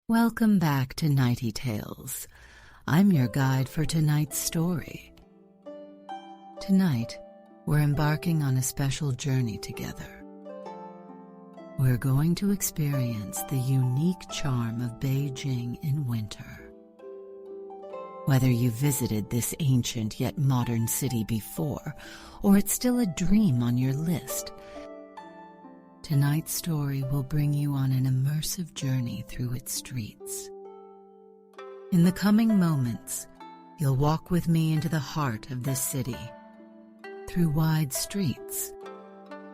Welcome back to Nightytales. I'm your guide for tonight's story. Tonight, we're embarking on a special journey together. We're going to experience the unique charm of Beijing in winter. Whether you visited this ancient yet modern city before, or it's still a dream on your list, tonight's story will bring you on an immersive journey through its streets. In the coming moments, you'll walk with me into the heart of this city, through wide streets,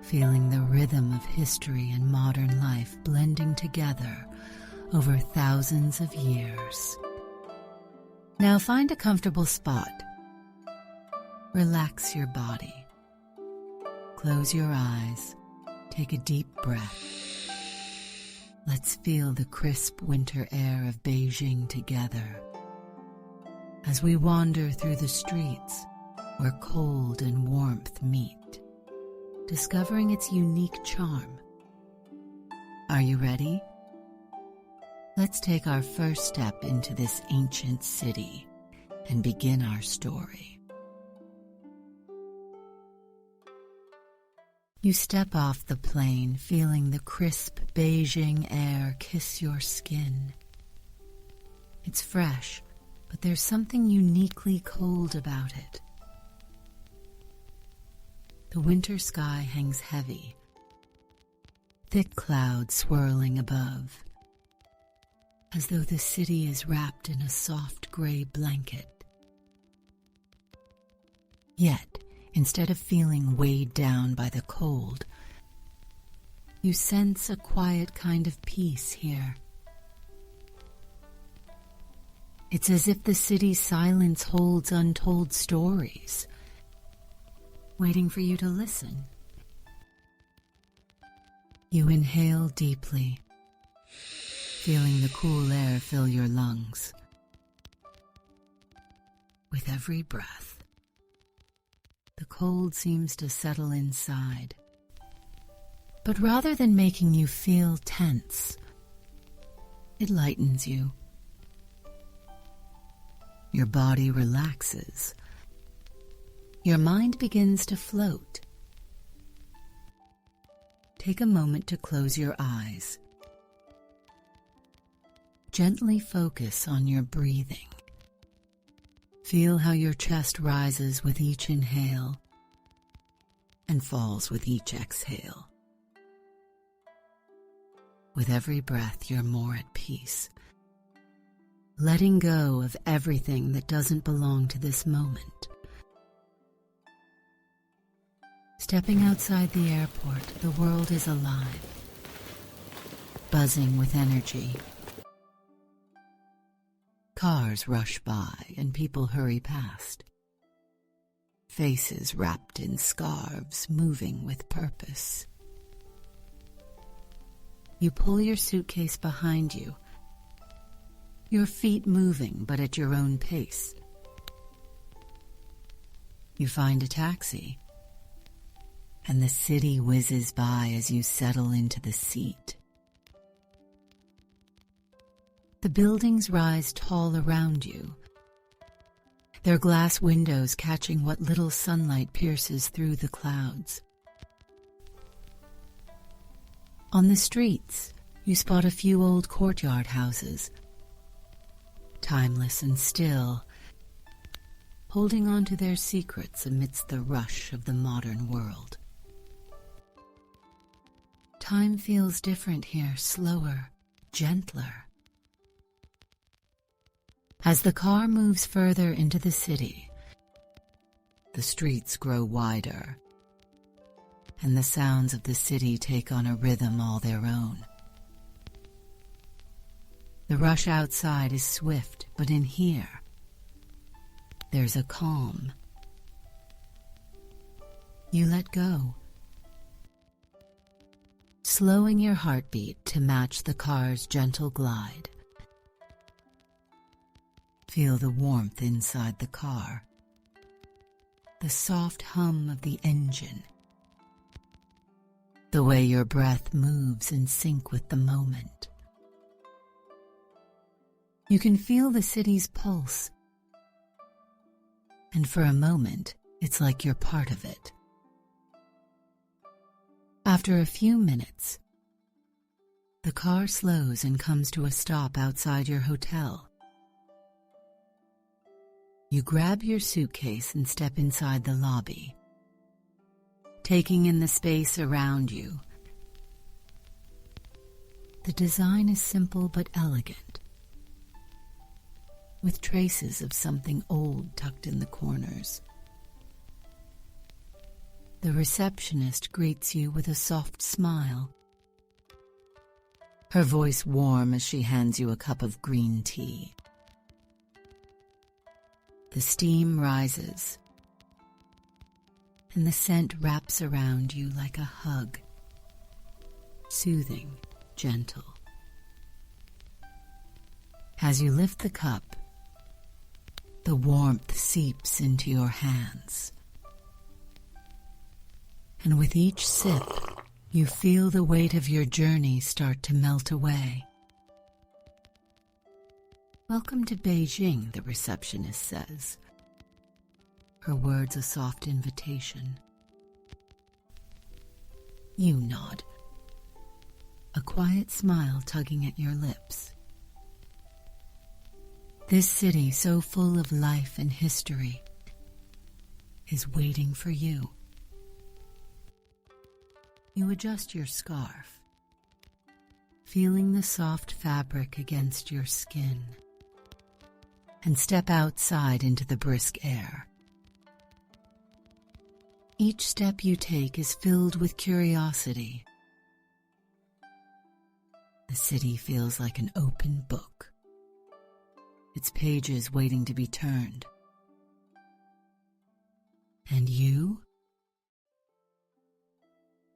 feeling the rhythm of history and modern life blending together over thousands of years. Now find a comfortable spot. Relax your body. Close your eyes. Take a deep breath. Let's feel the crisp winter air of Beijing together as we wander through the streets where cold and warmth meet, discovering its unique charm. Are you ready? Let's take our first step into this ancient city and begin our story. You step off the plane, feeling the crisp Beijing air kiss your skin. It's fresh, but there's something uniquely cold about it. The winter sky hangs heavy, thick clouds swirling above, as though the city is wrapped in a soft gray blanket. Yet, instead of feeling weighed down by the cold, you sense a quiet kind of peace here. It's as if the city's silence holds untold stories, waiting for you to listen. You inhale deeply, feeling the cool air fill your lungs. With every breath, the cold seems to settle inside. But rather than making you feel tense, it lightens you. Your body relaxes. Your mind begins to float. Take a moment to close your eyes. Gently focus on your breathing. Feel how your chest rises with each inhale and falls with each exhale. With every breath, you're more at peace, letting go of everything that doesn't belong to this moment. Stepping outside the airport, the world is alive, buzzing with energy. Cars rush by and people hurry past. Faces wrapped in scarves, moving with purpose. You pull your suitcase behind you, your feet moving but at your own pace. You find a taxi, and the city whizzes by as you settle into the seat. The buildings rise tall around you, their glass windows catching what little sunlight pierces through the clouds. On the streets, you spot a few old courtyard houses, timeless and still, holding on to their secrets amidst the rush of the modern world. Time feels different here, slower, gentler. As the car moves further into the city, the streets grow wider, and the sounds of the city take on a rhythm all their own. The rush outside is swift, but in here, there's a calm. You let go, slowing your heartbeat to match the car's gentle glide. Feel the warmth inside the car, the soft hum of the engine, the way your breath moves in sync with the moment. You can feel the city's pulse, and for a moment, it's like you're part of it. After a few minutes, the car slows and comes to a stop outside your hotel. You grab your suitcase and step inside the lobby, taking in the space around you. The design is simple but elegant, with traces of something old tucked in the corners. The receptionist greets you with a soft smile, her voice warm as she hands you a cup of green tea. The steam rises, and the scent wraps around you like a hug, soothing, gentle. As you lift the cup, the warmth seeps into your hands, and with each sip, you feel the weight of your journey start to melt away. "Welcome to Beijing," the receptionist says, her words a soft invitation. You nod, a quiet smile tugging at your lips. This city, so full of life and history, is waiting for you. You adjust your scarf, feeling the soft fabric against your skin, and step outside into the brisk air. Each step you take is filled with curiosity. The city feels like an open book, its pages waiting to be turned. And you?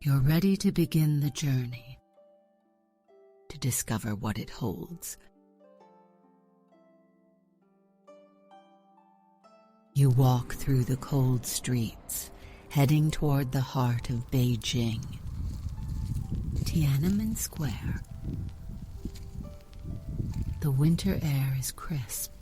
You're ready to begin the journey, to discover what it holds. You walk through the cold streets, heading toward the heart of Beijing, Tiananmen Square. The winter air is crisp,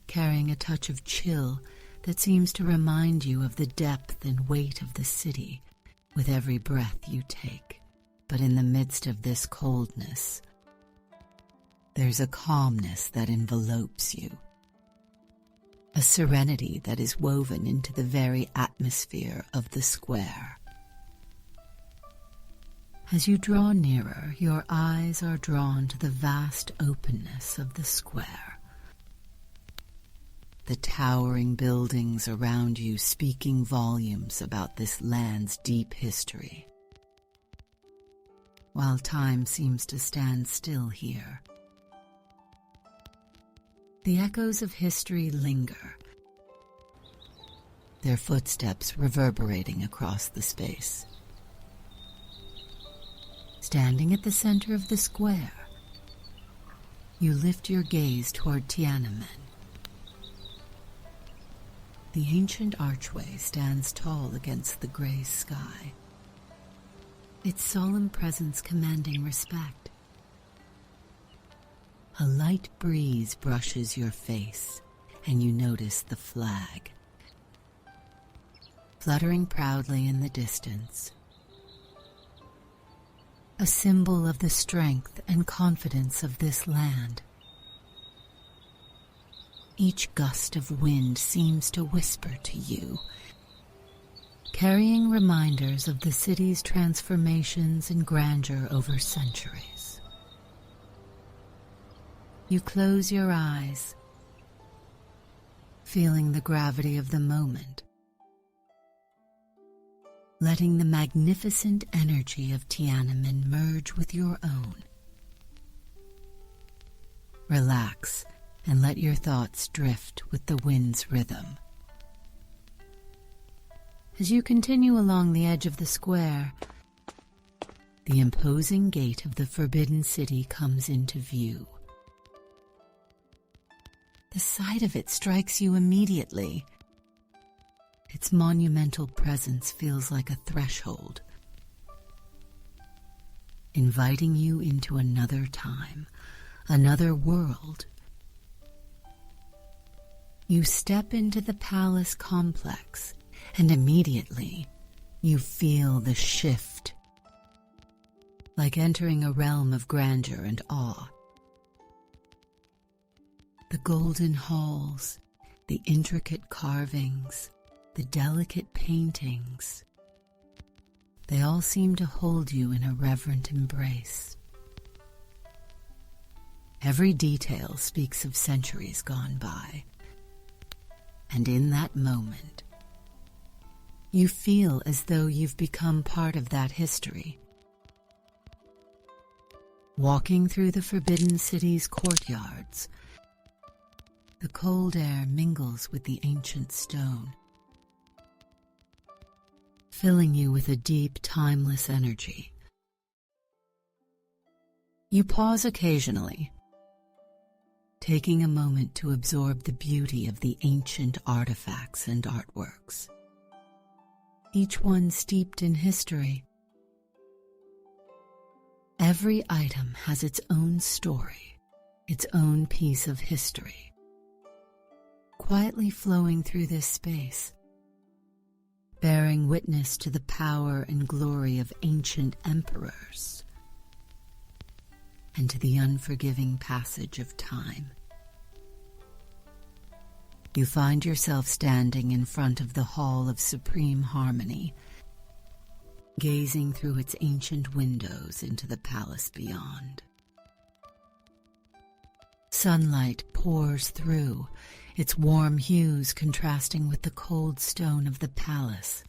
carrying a touch of chill that seems to remind you of the depth and weight of the city with every breath you take. But in the midst of this coldness, there's a calmness that envelopes you, a serenity that is woven into the very atmosphere of the square. As you draw nearer, your eyes are drawn to the vast openness of the square. The towering buildings around you speaking volumes about this land's deep history, while time seems to stand still here. The echoes of history linger, their footsteps reverberating across the space. Standing at the center of the square, you lift your gaze toward Tiananmen. The ancient archway stands tall against the gray sky, its solemn presence commanding respect. A light breeze brushes your face, and you notice the flag, fluttering proudly in the distance, a symbol of the strength and confidence of this land. Each gust of wind seems to whisper to you, carrying reminders of the city's transformations and grandeur over centuries. You close your eyes, feeling the gravity of the moment, letting the magnificent energy of Tiananmen merge with your own. Relax and let your thoughts drift with the wind's rhythm. As you continue along the edge of the square, the imposing gate of the Forbidden City comes into view. The sight of it strikes you immediately. Its monumental presence feels like a threshold, inviting you into another time, another world. You step into the palace complex, and immediately you feel the shift, like entering a realm of grandeur and awe. The golden halls, the intricate carvings, the delicate paintings, they all seem to hold you in a reverent embrace. Every detail speaks of centuries gone by, and in that moment, you feel as though you've become part of that history. Walking through the Forbidden City's courtyards, the cold air mingles with the ancient stone, filling you with a deep, timeless energy. You pause occasionally, taking a moment to absorb the beauty of the ancient artifacts and artworks, each one steeped in history. Every item has its own story, its own piece of history, quietly flowing through this space, bearing witness to the power and glory of ancient emperors and to the unforgiving passage of time. You find yourself standing in front of the Hall of Supreme Harmony, gazing through its ancient windows into the palace beyond. Sunlight pours through, its warm hues contrasting with the cold stone of the palace,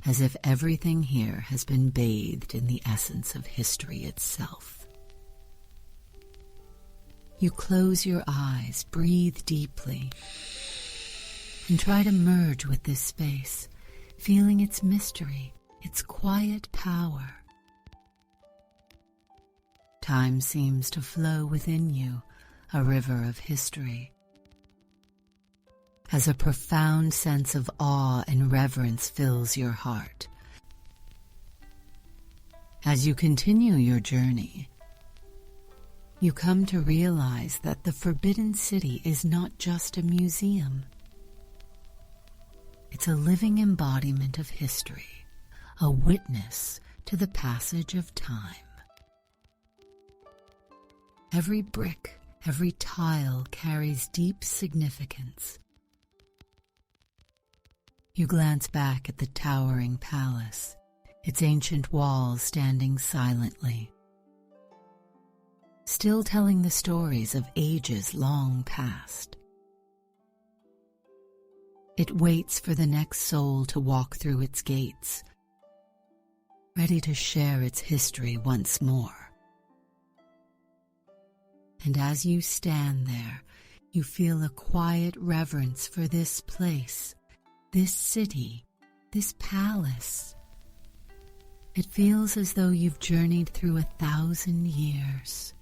as if everything here has been bathed in the essence of history itself. You close your eyes, breathe deeply, and try to merge with this space, feeling its mystery, its quiet power. Time seems to flow within you, a river of history, as a profound sense of awe and reverence fills your heart. As you continue your journey, you come to realize that the Forbidden City is not just a museum. It's a living embodiment of history, a witness to the passage of time. Every brick, every tile carries deep significance. You glance back at the towering palace, its ancient walls standing silently, still telling the stories of ages long past. It waits for the next soul to walk through its gates, ready to share its history once more. And as you stand there, you feel a quiet reverence for this place, this city, this palace. It feels as though you've journeyed through 1,000 years,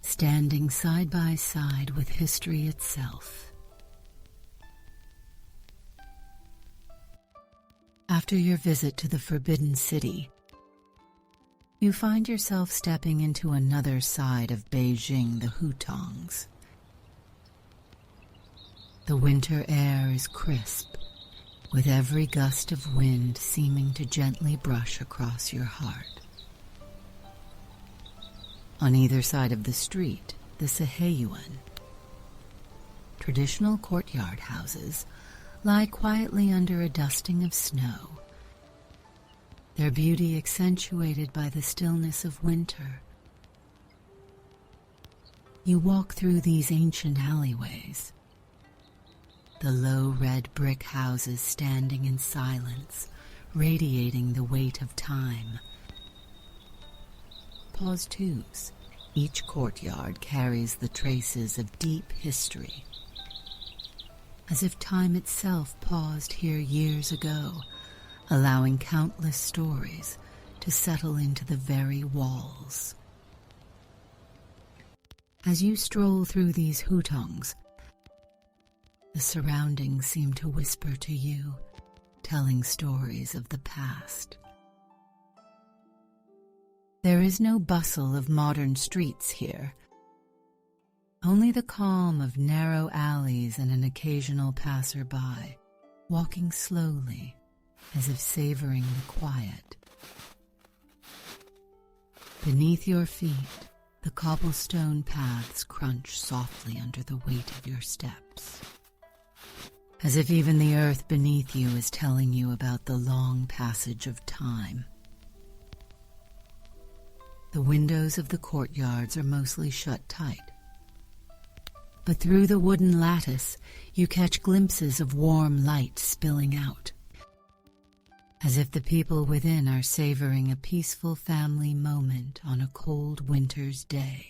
standing side by side with history itself. After your visit to the Forbidden City, you find yourself stepping into another side of Beijing, the Hutongs. The winter air is crisp, with every gust of wind seeming to gently brush across your heart. On either side of the street, the Hutongs, traditional courtyard houses, lie quietly under a dusting of snow, their beauty accentuated by the stillness of winter. You walk through these ancient alleyways, the low red brick houses standing in silence, radiating the weight of time. Pause twos. Each courtyard carries the traces of deep history, as if time itself paused here years ago, allowing countless stories to settle into the very walls. As you stroll through these Hutongs, the surroundings seem to whisper to you, telling stories of the past. There is no bustle of modern streets here, only the calm of narrow alleys and an occasional passerby, walking slowly, as if savoring the quiet. Beneath your feet, the cobblestone paths crunch softly under the weight of your steps, as if even the earth beneath you is telling you about the long passage of time. The windows of the courtyards are mostly shut tight, but through the wooden lattice you catch glimpses of warm light spilling out, as if the people within are savoring a peaceful family moment on a cold winter's day.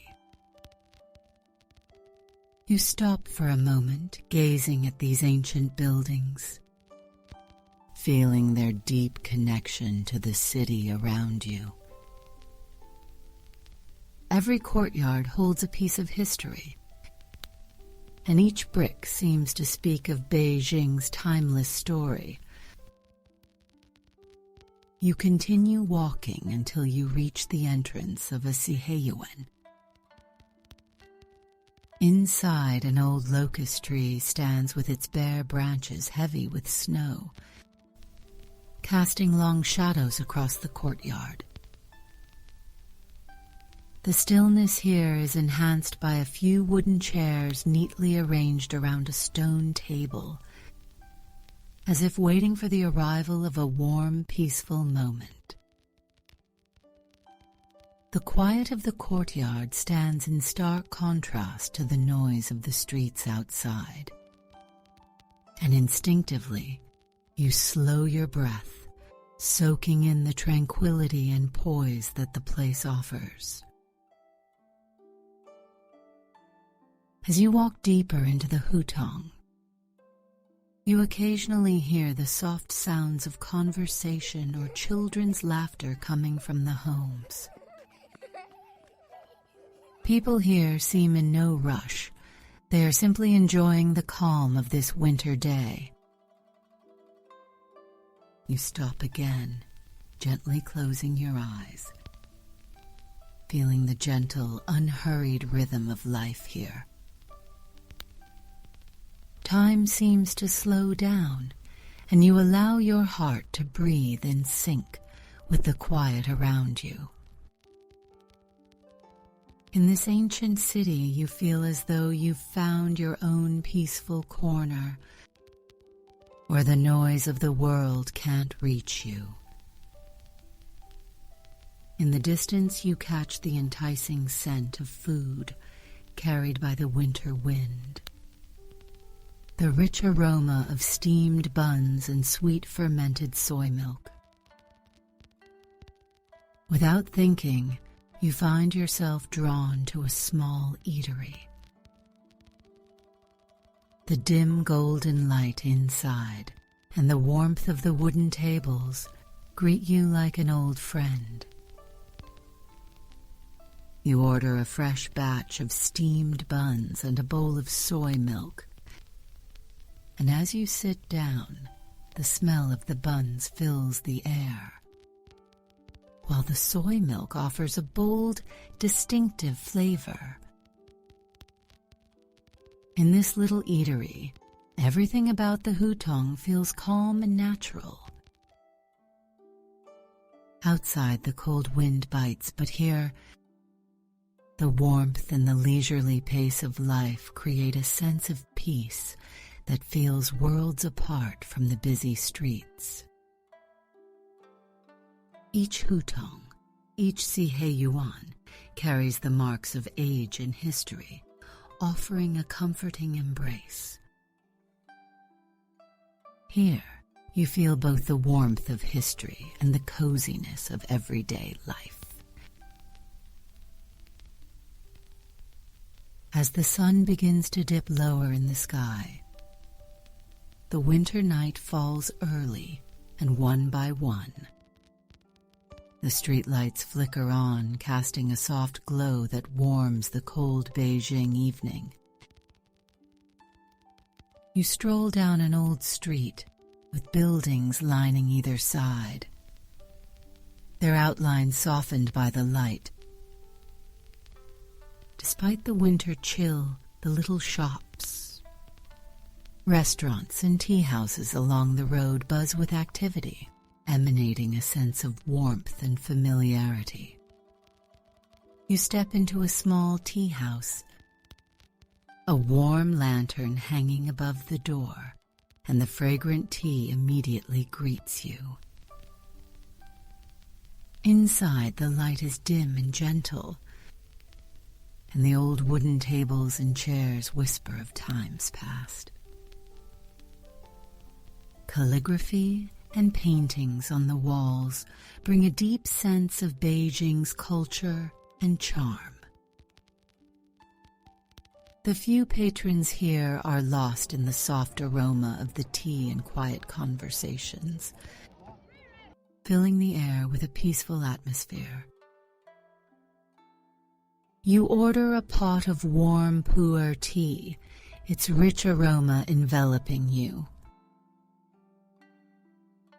You stop for a moment, gazing at these ancient buildings, feeling their deep connection to the city around you. Every courtyard holds a piece of history, and each brick seems to speak of Beijing's timeless story. You continue walking until you reach the entrance of a Hutongs. Inside, an old locust tree stands with its bare branches heavy with snow, casting long shadows across the courtyard. The stillness here is enhanced by a few wooden chairs neatly arranged around a stone table, as if waiting for the arrival of a warm, peaceful moment. The quiet of the courtyard stands in stark contrast to the noise of the streets outside, and instinctively you slow your breath, soaking in the tranquility and poise that the place offers. As you walk deeper into the Hutongs, you occasionally hear the soft sounds of conversation or children's laughter coming from the homes. People here seem in no rush. They are simply enjoying the calm of this winter day. You stop again, gently closing your eyes, feeling the gentle, unhurried rhythm of life here. Time seems to slow down, and you allow your heart to breathe in sync with the quiet around you. In this ancient city, you feel as though you've found your own peaceful corner, where the noise of the world can't reach you. In the distance, you catch the enticing scent of food carried by the winter wind. The rich aroma of steamed buns and sweet fermented soy milk. Without thinking, you find yourself drawn to a small eatery. The dim golden light inside and the warmth of the wooden tables greet you like an old friend. You order a fresh batch of steamed buns and a bowl of soy milk. And as you sit down, the smell of the buns fills the air, while the soy milk offers a bold, distinctive flavor. In this little eatery, everything about the Hutongs feels calm and natural. Outside, the cold wind bites, but here, the warmth and the leisurely pace of life create a sense of peace that feels worlds apart from the busy streets. Each Hutong, each Hutongs, carries the marks of age and history, offering a comforting embrace. Here, you feel both the warmth of history and the coziness of everyday life. As the sun begins to dip lower in the sky, the winter night falls early, and one by one, the streetlights flicker on, casting a soft glow that warms the cold Beijing evening. You stroll down an old street with buildings lining either side. their outlines softened by the light. Despite the winter chill, the little shops, restaurants, and tea houses along the road buzz with activity, emanating a sense of warmth and familiarity. You step into a small tea house, a warm lantern hanging above the door, and the fragrant tea immediately greets you. Inside, the light is dim and gentle, and the old wooden tables and chairs whisper of times past. Calligraphy and paintings on the walls bring a deep sense of Beijing's culture and charm. The few patrons here are lost in the soft aroma of the tea and quiet conversations, filling the air with a peaceful atmosphere. You order a pot of warm pu'er tea, its rich aroma enveloping you.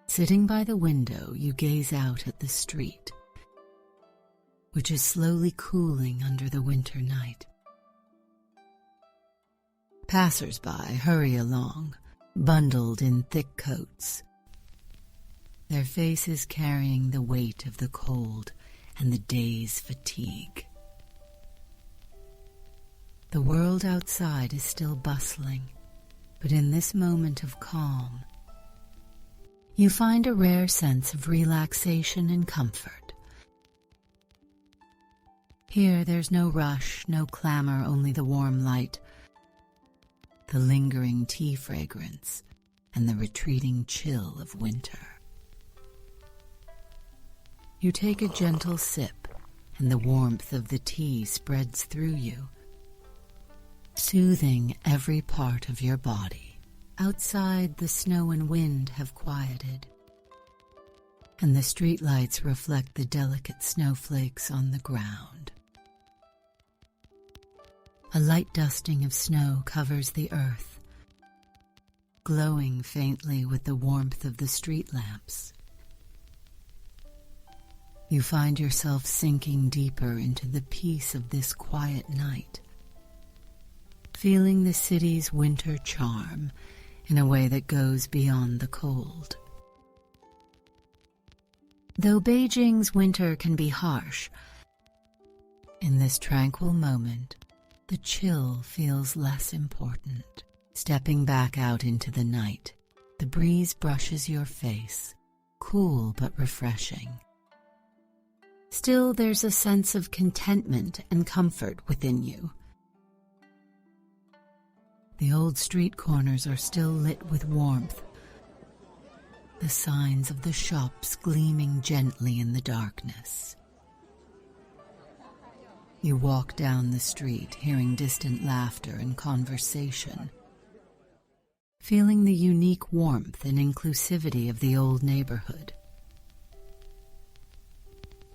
Sitting by the window, you gaze out at the street, which is slowly cooling under the winter night. Passers-by hurry along, bundled in thick coats, their faces carrying the weight of the cold and the day's fatigue. The world outside is still bustling, but in this moment of calm, you find a rare sense of relaxation and comfort. Here there's no rush, no clamor, only the warm light, the lingering tea fragrance, and the retreating chill of winter. You take a gentle sip, and the warmth of the tea spreads through you, soothing every part of your body. Outside, the snow and wind have quieted, and the streetlights reflect the delicate snowflakes on the ground. A light dusting of snow covers the earth, glowing faintly with the warmth of the street lamps. You find yourself sinking deeper into the peace of this quiet night, feeling the city's winter charm in a way that goes beyond the cold. Though Beijing's winter can be harsh, in this tranquil moment, the chill feels less important. Stepping back out into the night, the breeze brushes your face, cool but refreshing. Still, there's a sense of contentment and comfort within you. The old street corners are still lit with warmth, the signs of the shops gleaming gently in the darkness. You walk down the street, hearing distant laughter and conversation, feeling the unique warmth and inclusivity of the old neighborhood.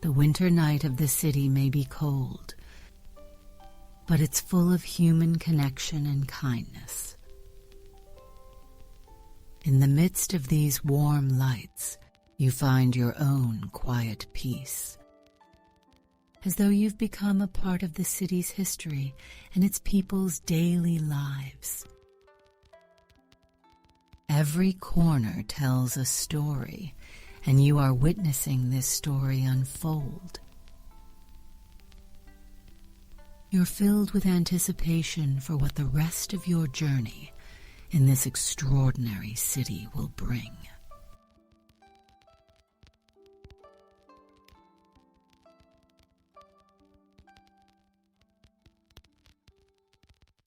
The winter night of the city may be cold, but it's full of human connection and kindness. In the midst of these warm lights, you find your own quiet peace, as though you've become a part of the city's history and its people's daily lives. Every corner tells a story, and you are witnessing this story unfold. You're filled with anticipation for what the rest of your journey in this extraordinary city will bring.